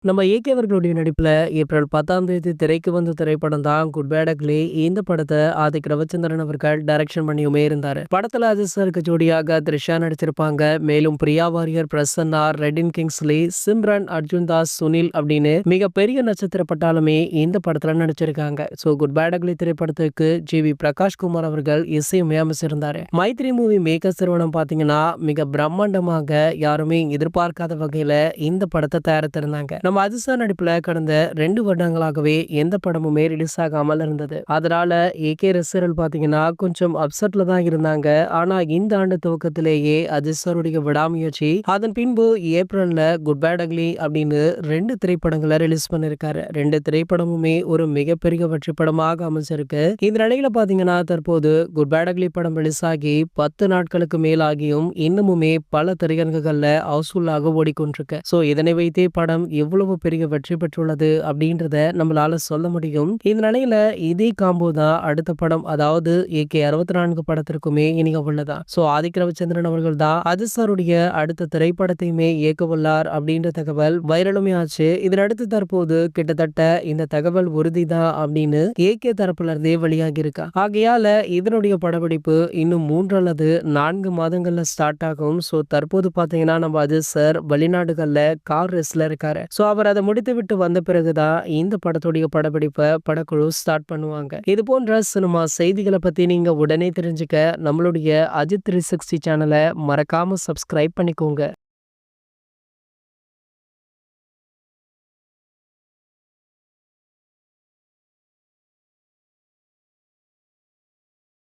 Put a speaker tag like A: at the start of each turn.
A: நம்ம ஏகே அவர்களுடைய நடிப்புல ஏப்ரல் 10ஆம் தேதி திரைக்கு வந்த திரைப்படம் தான் குட் பேட் அக்லி. இந்த படத்தை ஆதிக் ரவிச்சந்திரன் அவர்கள் டைரக்ஷன் பண்ணியுமே இருந்தாரு. படத்துல அஜித் சாருக்கு ஜோடியாக த்ரிஷா நடிச்சிருப்பாங்க. மேலும் பிரியா வாரியர், பிரசன்னா, ரெடின் கிங்ஸ்லி, சிம்ரன், அர்ஜுன் தாஸ், சுனில் அப்படின்னு மிகப்பெரிய நட்சத்திர பட்டாலுமே இந்த படத்துல நடிச்சிருக்காங்க. சோ குட் பேட் அக்லி திரைப்படத்துக்கு ஜி.வி. பிரகாஷ் குமார் அவர்கள் இசையுமே அமைச்சிருந்தாரு. மைத்ரி மூவி மேக்கர்ஸ் நிறுவனம் பாத்தீங்கன்னா மிக பிரம்மாண்டமாக யாருமே எதிர்பார்க்காத வகையில இந்த படத்தை தயாரித்திருந்தாங்க. நம்ம அஜித் சார் நடிப்புல கடந்த 2 வருடங்களாகவே எந்த படமுமே ரிலீஸ் ஆகாமல் இருந்தது. அதனால ஏகே ரசிகர்கள் பாத்தீங்கன்னா கொஞ்சம் அப்செட்ல தான் இருந்தாங்க. ஆனா இந்த ஆண்டு துவக்கத்திலேயே அஜித் சாருடைய விடாமுயற்சி அதன் பின்பு ஏப்ரல்ல குட் பேட் அக்லி அப்படின்னு 2 திரைப்படங்களை ரிலீஸ் பண்ணிருக்காரு. 2 திரைப்படமுமே ஒரு மிகப்பெரிய வெற்றி படமாக அமைச்சிருக்கு. இந்த நிலையில பாத்தீங்கன்னா தற்போது குட் பேட் அக்லி படம் ரிலீஸ் ஆகி 10 நாட்களுக்கு மேலாகியும் இன்னமுமே பல திரையரங்குகள்ல ஹவுஸ்ஃபுல்லாக ஓடிக்கொண்டிருக்கு. சோ இதனை வைத்தே படம் எவ்வளவு பெரிய வெற்றி பெற்றுள்ளது அப்படின்றத நம்மளால சொல்ல முடியும். இந்த நிலையில இதே காம்போ தான் அடுத்த படம், அதாவது ஏகே 64 படத்திற்குமே இணைய உள்ளதா. சோ ஆதிக் ரவிச்சந்திரன் அவர்கள் தான் அஜித் சாருடைய அடுத்த திரைப்படத்தையுமே இயக்க உள்ளார் அப்படின்ற தகவல் வைரலுமே ஆச்சு. இதனடுத்து தற்போது கிட்டத்தட்ட இந்த தகவல் உறுதிதான் அப்படின்னு ஏகே தரப்புல இருந்தே வெளியாகி இருக்கா. ஆகையால இதனுடைய படப்பிடிப்பு இன்னும் 3 அல்லது 4 மாதங்கள்ல ஸ்டார்ட் ஆகும். சோ தற்போது பாத்தீங்கன்னா நம்ம அஜித் சார் வெளிநாடுகள்ல கார் ரேஸ்ல இருக்காரு. சோ அவர் அதை முடித்து விட்டு வந்த பிறகுதான் இந்த படத்துடைய படப்பிடிப்பை படக்குழு ஸ்டார்ட் பண்ணுவாங்க. இது போன்ற சினிமா செய்திகளை பத்தி நீங்க உடனே தெரிஞ்சுக்க நம்மளுடைய அஜித் 360 சேனலை மறக்காம சப்ஸ்கிரைப் பண்ணிக்கோங்க.